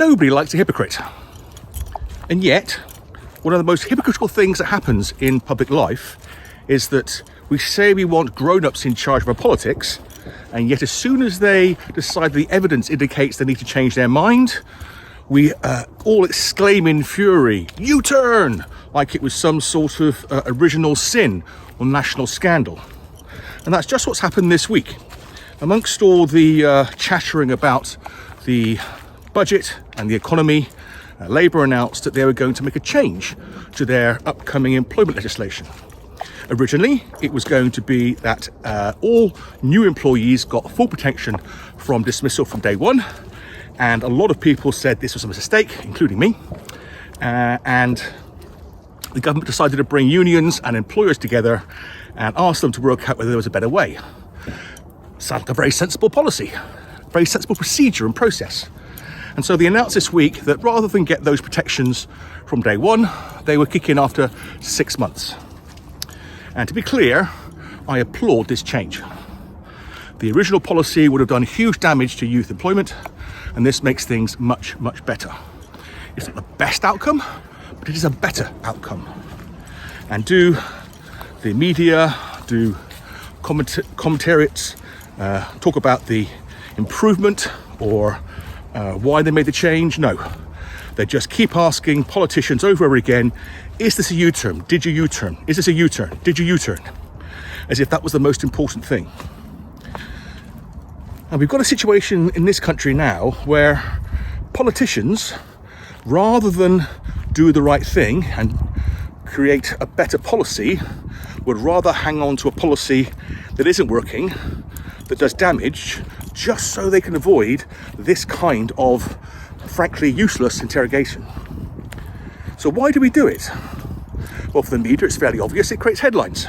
Nobody likes a hypocrite. And yet, one of the most hypocritical things that happens in public life is that we say we want grown-ups in charge of our politics, and yet as soon as they decide the evidence indicates they need to change their mind, we all exclaim in fury, U-turn, like it was some sort of original sin or national scandal. And that's just what's happened this week. Amongst all the chattering about the budget and the economy, Labour announced that they were going to make a change to their upcoming employment legislation. Originally, it was going to be that all new employees got full protection from dismissal from day one, and a lot of people said this was a mistake, including me, and the government decided to bring unions and employers together and ask them to work out whether there was a better way. Sounds like a very sensible policy, very sensible procedure and process. And so they announced this week that rather than get those protections from day one, they would kick in after 6 months. And to be clear, I applaud this change. The original policy would have done huge damage to youth employment, and this makes things much, much better. It's not the best outcome, but it is a better outcome. And do the media, do commentaries talk about the improvement or why they made the change? No. They just keep asking politicians over and over again, is this a U-turn? Did you U-turn? Is this a U-turn? Did you U-turn? As if that was the most important thing. And we've got a situation in this country now where politicians, rather than do the right thing and create a better policy, would rather hang on to a policy that isn't working, that does damage, just so they can avoid this kind of frankly useless interrogation. So why do we do it? Well, for the media it's fairly obvious. It creates headlines.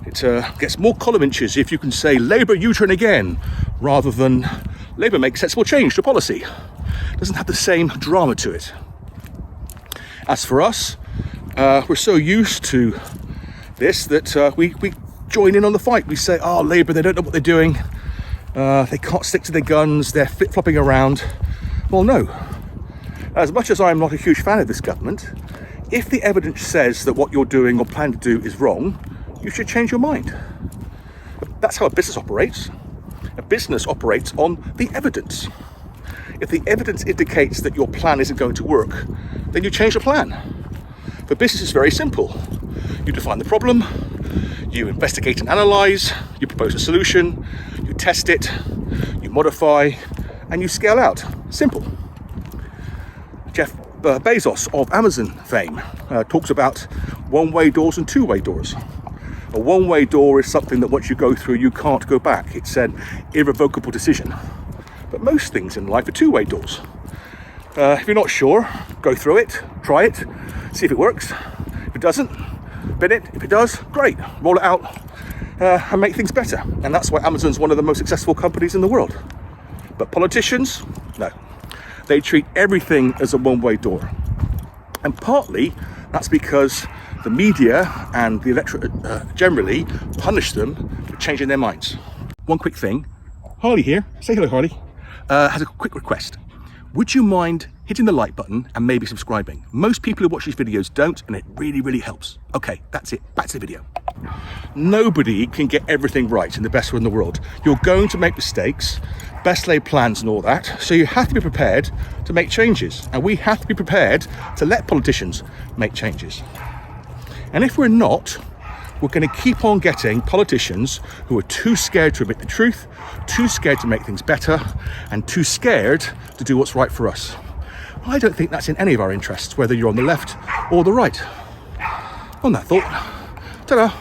It gets more column inches if you can say Labour U-turn again rather than Labour makes sensible change to policy. It doesn't have the same drama to it. As for us, we're so used to this that we join in on the fight. We say, oh, Labour, they don't know what they're doing. They can't stick to their guns. They're flip-flopping around. Well, no. As much as I'm not a huge fan of this government, if the evidence says that what you're doing or plan to do is wrong, you should change your mind. That's how a business operates. A business operates on the evidence. If the evidence indicates that your plan isn't going to work, then you change the plan. For business, it's very simple. You define the problem, you investigate and analyse, you propose a solution, you test it, you modify, and you scale out. Simple. Jeff Bezos of Amazon fame talks about one-way doors and two-way doors. A one-way door is something that once you go through, you can't go back. It's an irrevocable decision. But most things in life are two-way doors. If you're not sure, go through it, try it, see if it works. If it doesn't, bin it. If it does, great. Roll it out and make things better. And that's why Amazon's one of the most successful companies in the world. But politicians, no. They treat everything as a one-way door. And partly that's because the media and the electorate generally punish them for changing their minds. One quick thing. Harley here. Say hello, Harley. Has a quick request. Would you mind hitting the like button and maybe subscribing? Most people who watch these videos don't, and it really, really helps. Okay, that's it. Back to the video. Nobody can get everything right in the best way in the world. You're going to make mistakes, best laid plans and all that. So you have to be prepared to make changes. And we have to be prepared to let politicians make changes. And if we're not, we're going to keep on getting politicians who are too scared to admit the truth, too scared to make things better, and too scared to do what's right for us. I don't think that's in any of our interests, whether you're on the left or the right. On that thought, ta-da.